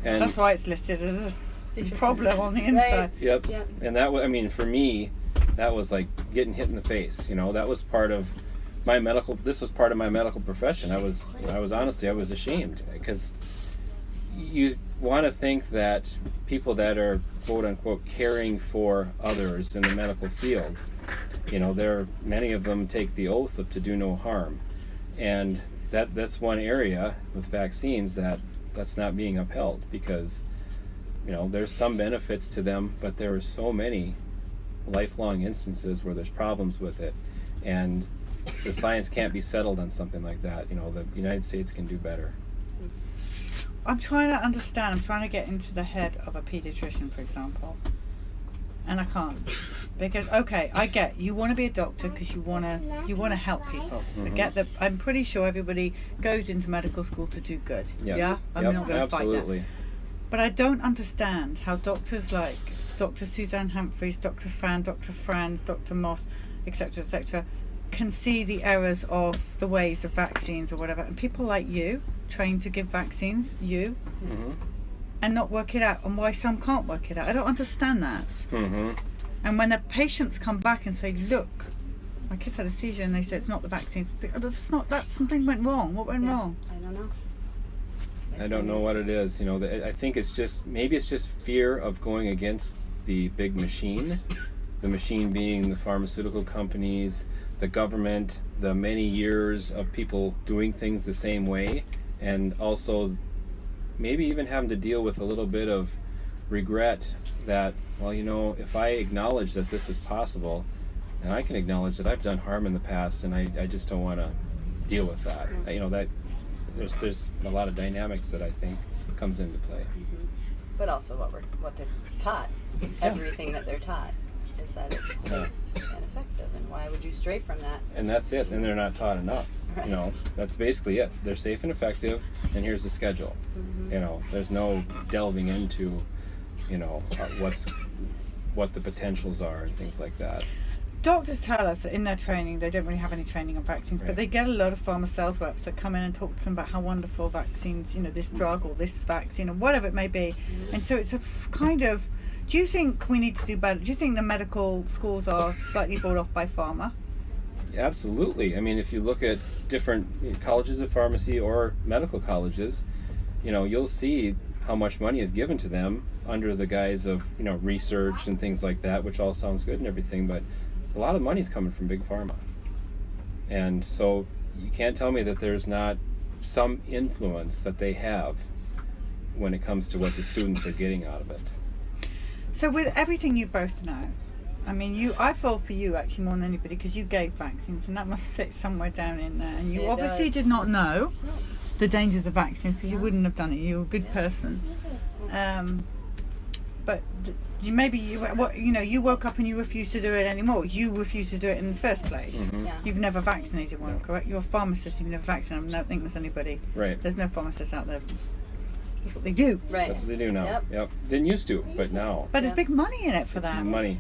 And that's why it's listed as a problem on the inside. Right. Yep. And that was, I mean, for me, that was like getting hit in the face. You know, that was part of my this was part of my medical profession. I was ashamed, because you want to think that people that are quote unquote caring for others in the medical field, you know, many of them take the oath to do no harm, and that's one area with vaccines that's not being upheld, because, you know, there's some benefits to them, but there are so many lifelong instances where there's problems with it, and the science can't be settled on something like that. You know, the United States can do better. I'm trying to understand. I'm trying to get into the head of a pediatrician, for example, and I can't. Because okay, I get you want to be a doctor because you want to help people. I get that. I'm pretty sure everybody goes into medical school to do good. Yes. Yeah, I'm not going to fight absolutely. that. But I don't understand how doctors like Dr. Suzanne Humphreys, Dr. Fran, Dr. Franz, Dr. Moss, etc., can see the errors of the ways of vaccines or whatever, and people like you trained to give vaccines, and not work it out, and why some can't work it out. I don't understand that. And when the patients come back and say, look, my kids had a seizure, and they say it's not the vaccines, that's not, that something went wrong. What went wrong? I don't know. I don't know what it is. You know, I think it's just, maybe it's just fear of going against the big machine, the machine being the pharmaceutical companies, the government, the many years of people doing things the same way, and also maybe even having to deal with a little bit of regret that, well, you know, if I acknowledge that this is possible, and I can acknowledge that I've done harm in the past, and I just don't want to deal with that. You know, that there's a lot of dynamics that I think comes into play. But also what they're taught, everything that they're taught is that it's safe and effective, and why would you stray from that? And that's it, and they're not taught enough. Right. You know, that's basically it. They're safe and effective, and here's the schedule. You know, there's no delving into, you know, what the potentials are and things like that. Doctors tell us that in their training they don't really have any training on vaccines, but they get a lot of pharma sales reps that come in and talk to them about how wonderful vaccines, you know, this drug or this vaccine or whatever it may be. And so it's a kind of, do you think we need to do better? Do you think the medical schools are slightly bought off by pharma? Absolutely. I mean, if you look at different colleges of pharmacy or medical colleges, you know, you'll see how much money is given to them under the guise of, you know, research and things like that, which all sounds good and everything, but a lot of money is coming from big pharma. And so you can't tell me that there's not some influence that they have when it comes to what the students are getting out of it. So with everything you both know, I mean, I feel for you actually more than anybody because you gave vaccines, and that must sit somewhere down in there. And you obviously did not know the dangers of vaccines because you wouldn't have done it. You're a good person. But maybe you woke up and you refused to do it anymore. You refused to do it in the first place. You've never vaccinated one, correct? You're a pharmacist. You've never vaccinated. I don't think there's anybody. Right. There's no pharmacists out there. That's what they do. Right. That's what they do now. Yep. Didn't used to, but now. But there's big money in it for It's them. money,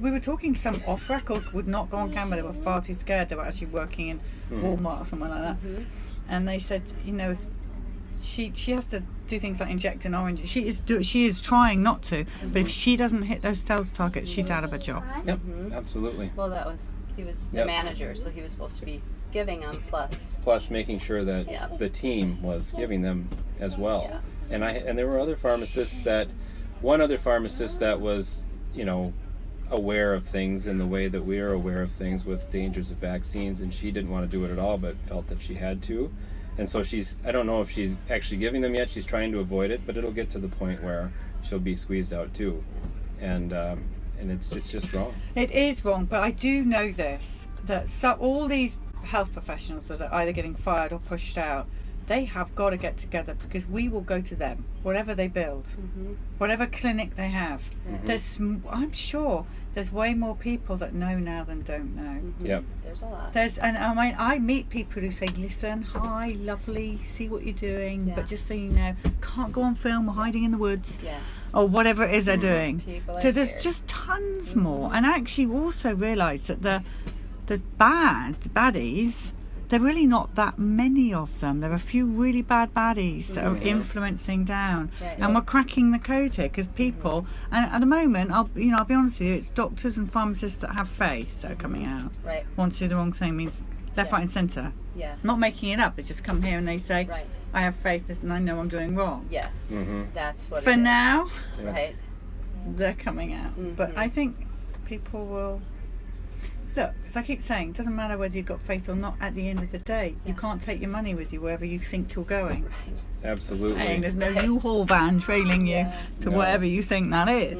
We were talking, some off record would not go on camera. They were far too scared. They were actually working in Walmart or somewhere like that. And they said, you know, she has to do things like inject an orange. She is trying not to, but if she doesn't hit those sales targets, she's out of a job. Yep. Absolutely. Well, he was the manager, so he was supposed to be giving them plus making sure that the team was giving them as well. Yeah. And there were other pharmacists one other pharmacist that was, you know, aware of things in the way that we are aware of things with dangers of vaccines, and she didn't want to do it at all, but felt that she had to. And so I don't know if she's actually giving them yet. She's trying to avoid it, but it'll get to the point where she'll be squeezed out too. And it's just wrong. It is wrong, but I do know this, that all these health professionals that are either getting fired or pushed out, they have got to get together because we will go to them, whatever they build, whatever clinic they have. I'm sure there's way more people that know now than don't know. Yep. There's a lot. And I mean, I meet people who say, listen, hi, lovely, see what you're doing, but just so you know, can't go on film or hiding in the woods. Yes. Or whatever it is they're doing. People are So there's scared. just tons more. And I actually also realised that the baddies, there are really not that many of them. There are a few really bad baddies that are influencing down, and we're cracking the code here because people. And at the moment, I'll be honest with you, it's doctors and pharmacists that have faith that are coming out. Right. Want to do the wrong thing means left, right, and centre. Yes. Not making it up. They just come here and they say, Right. "I have faith, and I know I'm doing wrong." Yes. That's what. For it is. now, Right. they're coming out, but I think people will. Look, as I keep saying, it doesn't matter whether you've got faith or not. At the end of the day, you can't take your money with you wherever you think you're going. Absolutely. Saying there's no U-Haul van trailing you to No. wherever you think that is.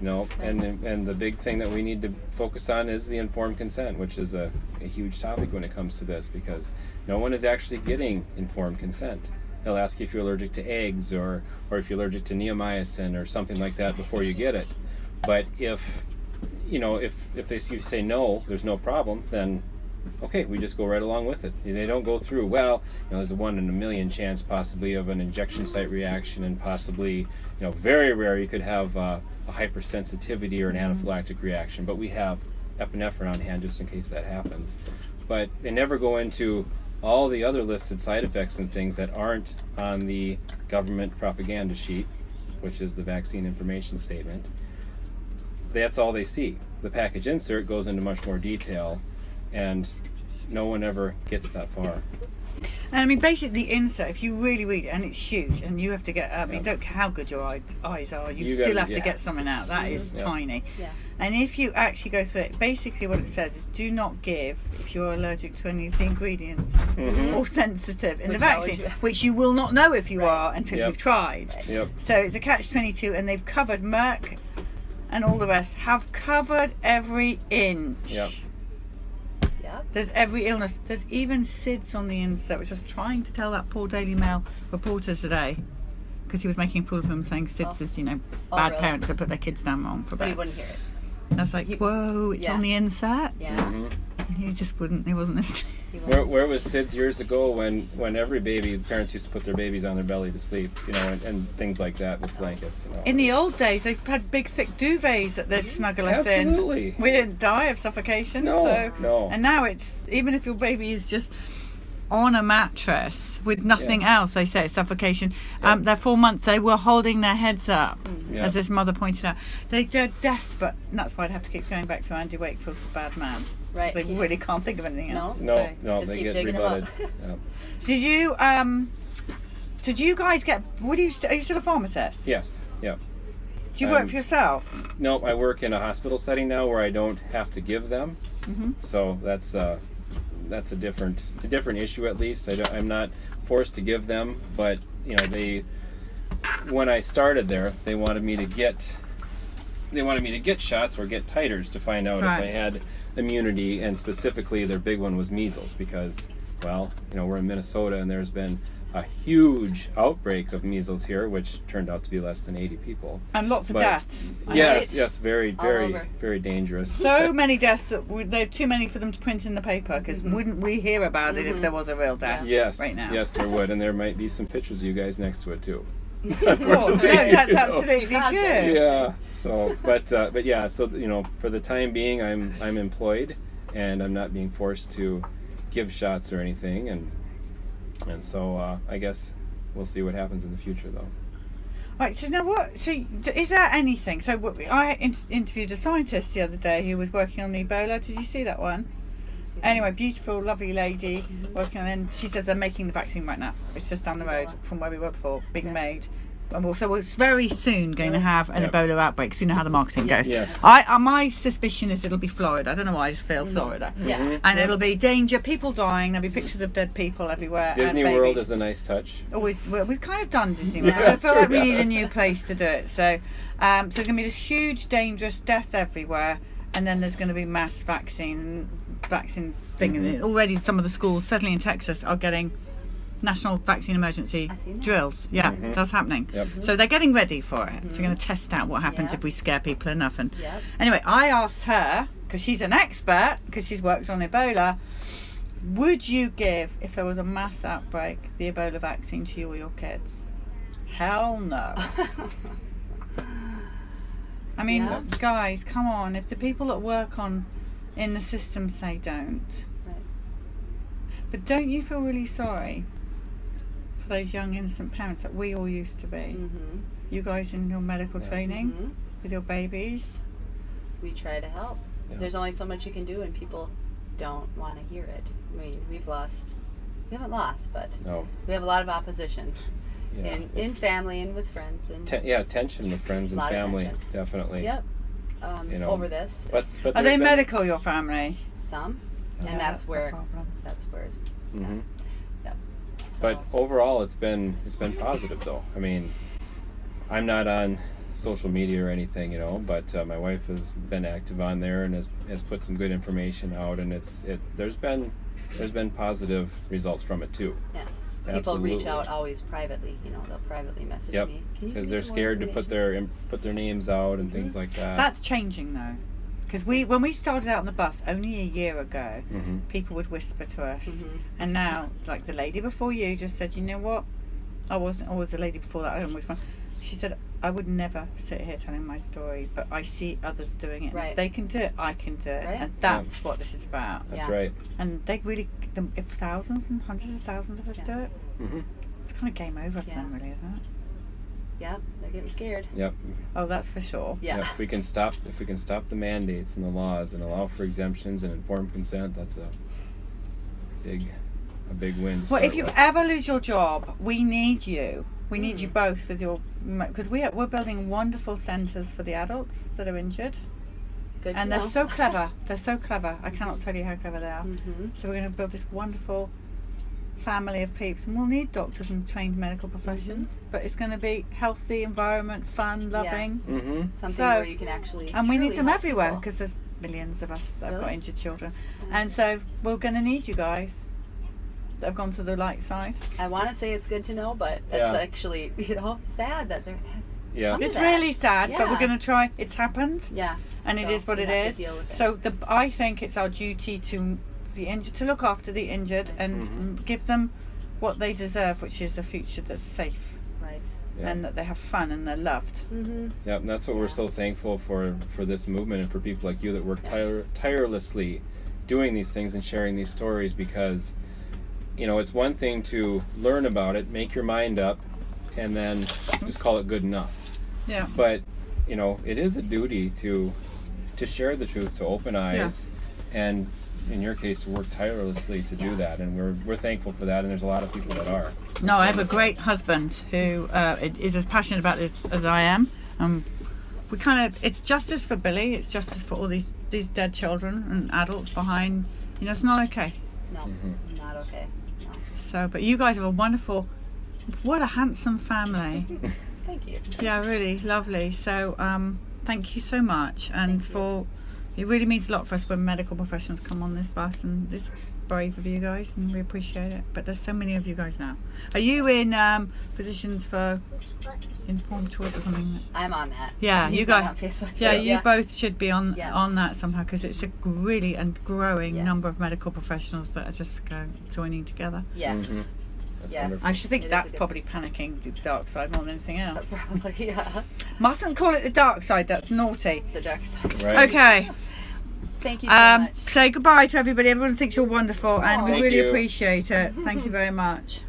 No, and the big thing that we need to focus on is the informed consent, which is a huge topic when it comes to this, because no one is actually getting informed consent. They'll ask you if you're allergic to eggs or if you're allergic to neomycin or something like that before you get it. But if you know, if you say no, there's no problem, then okay, we just go right along with it. They don't go through, well, you know, there's a 1 in a million chance possibly of an injection site reaction, and possibly, you know, very rare you could have a hypersensitivity or an anaphylactic reaction, but we have epinephrine on hand just in case that happens. But they never go into all the other listed side effects and things that aren't on the government propaganda sheet, which is the vaccine information statement. That's all they see. The package insert goes into much more detail, and no one ever gets that far. And I mean, basically, the insert, if you really read it, and it's huge, and you have to get, I mean, don't care how good your eyes are, you still have to get something out. That is tiny. Yeah. And if you actually go through it, basically what it says is do not give if you're allergic to any of the ingredients or sensitive in the vaccine, which you will not know if you are until you've tried. Yep. So it's a catch-22, and they've covered, Merck and all the rest have covered every inch. Yep. There's every illness. There's even SIDS on the insert, which I was trying to tell that poor Daily Mail reporter today, because he was making a fool of him saying SIDS is, you know, bad parents that put their kids down wrong for But he bed. wouldn't hear it. I was like, whoa, it's on the insert? Yeah. And he just wouldn't, he wasn't listening. Where was SIDS years ago when every baby, parents used to put their babies on their belly to sleep, you know, and things like that with blankets. You know. In the old days, they had big, thick duvets that they'd snuggle us Absolutely. in. We didn't die of suffocation. No. And now it's, even if your baby is just on a mattress with nothing else, they say it's suffocation. They're 4 months, they were holding their heads up, as this mother pointed out. They're desperate, and that's why I'd have to keep going back to Andy Wakefield's Bad Man. Right. They really can't think of anything else. No, Just they keep get digging 'em rebutted. up. Did you guys get, are you still a pharmacist? Yes, yeah. Do you work for yourself? No, I work in a hospital setting now where I don't have to give them. So that's a different issue at least. I'm not forced to give them, but you know, when I started there, they wanted me to get shots or get titers to find out if I had immunity, and specifically their big one was measles, because, well, you know, we're in Minnesota and there's been a huge outbreak of measles here, which turned out to be less than 80 people. And lots of deaths. Yes, very dangerous. So many deaths that they're too many for them to print in the paper, because wouldn't we hear about it if there was a real death? Yes, right now. yes, there would, and there might be some pictures of you guys next to it too. Of course, that's absolutely true. Yeah. So, but yeah. So you know, for the time being, I'm employed, and I'm not being forced to give shots or anything, and so I guess we'll see what happens in the future, though. Right. So now, what? So is there anything? So I interviewed a scientist the other day who was working on the Ebola. Did you see that one? Anyway, beautiful, lovely lady working on it. And she says they're making the vaccine right now. It's just down the road from where we were before, being made. And also, we're very soon going to have an Ebola outbreak. So you know how the marketing goes. Yes. My suspicion is it'll be Florida. I don't know why I just feel Florida. Yeah. And it'll be danger, people dying. There'll be pictures of dead people everywhere. Disney and World is a nice touch. We've kind of done Disney World. I feel like we need a new place to do it. So, there's going to be this huge, dangerous death everywhere, and then there's going to be mass vaccine thing. And already some of the schools, certainly in Texas, are getting national vaccine emergency drills. That's happening. So they're getting ready for it. So they're going to test out what happens if we scare people enough. And anyway, I asked her, because she's an expert, because she's worked on Ebola, would you give, if there was a mass outbreak, the Ebola vaccine to you or your kids? Hell no. I mean, guys, come on. If the people that work in the system say don't. But don't you feel really sorry for those young innocent parents that we all used to be? You guys in your medical training with your babies. We try to help. There's only so much you can do, and people don't want to hear it. I mean, we haven't lost, but we have a lot of opposition in family and with friends. And tension with friends and family, definitely. Yep. You know, over this. But are they medical, your family? Some. And that's where it's So. But overall it's been positive, though. I mean, I'm not on social media or anything, you know, but my wife has been active on there and has put some good information out, and there's been positive results from it too. Yes. People reach out always privately, you know, they'll privately message me. Because they're scared to put their names out and things like that. That's changing though. Because when we started out on the bus only a year ago, people would whisper to us, and now, like the lady before you just said, you know what? I wasn't always the lady before that. I don't know which one. She said, I would never sit here telling my story, but I see others doing it. Right. If they can do it, I can do it, Right. and that's what this is about. That's right. And they really, if thousands and hundreds of thousands of us do it, Mm-hmm. it's kind of game over for them, really, isn't it? Yeah, they're getting scared. Yep. Oh, that's for sure. Yeah. If we can stop the mandates and the laws and allow for exemptions and informed consent, that's a big win. Well, if you ever lose your job, we need you. We need you both with your, because we're building wonderful centres for the adults that are injured, Good and to they're know. so clever. They're so clever. I cannot tell you how clever they are. Mm-hmm. So we're going to build this wonderful family of peeps, and we'll need doctors and trained medical professions. But it's going to be healthy environment, fun, loving. Yes. Mm-hmm. Something So- where you can actually. And we truly need them help everywhere people. because there's millions of us that have got Really? injured children, and so we're going to need you guys that have gone to the light side. I want to say it's good to know, but it's Yeah. actually, sad that there has. Yeah. come to It's that. really sad, but we're Yeah. going to try. It's happened, Yeah. and it So is what we it have to is. deal with it. So I think it's our duty to the injured, to look after the injured and give them what they deserve, which is a future that's safe Right. Yeah. and that they have fun and they're loved. Mm-hmm. Yep, and that's what we're so thankful for this movement and for people like you that work Yes. tirelessly doing these things and sharing these stories, because it's one thing to learn about it, make your mind up, and then just call it good enough. Yeah. But it is a duty to share the truth, to open eyes, and in your case to work tirelessly to do that, and we're thankful for that, and there's a lot of people that are. No, I have a great husband who is as passionate about this as I am. We it's justice for Billy. It's justice for all these dead children and adults behind. It's not okay. No, not okay. No. So, but you guys are a wonderful, what a handsome family. Thank you. Yeah, really lovely. So, thank you so much, and it really means a lot for us when medical professionals come on this bus, and it's brave of you guys, and we appreciate it. But there's so many of you guys now. Are you in positions for informed choice or something? I'm on that. Yeah, He's you not guys. on Facebook. Yeah, you both should be on Yeah. that somehow, because it's a really and growing Yes. number of medical professionals that are just joining together. Yes. Mhm. That's Yes. wonderful. I should think It is that's a good- probably panicking the dark side more than anything else. Probably, yeah. Mustn't call it the dark side. That's naughty. The dark side. Right. Okay. Thank you so much. Say goodbye to everybody. Everyone thinks you're wonderful, and we Thank really you. appreciate it. Thank you very much.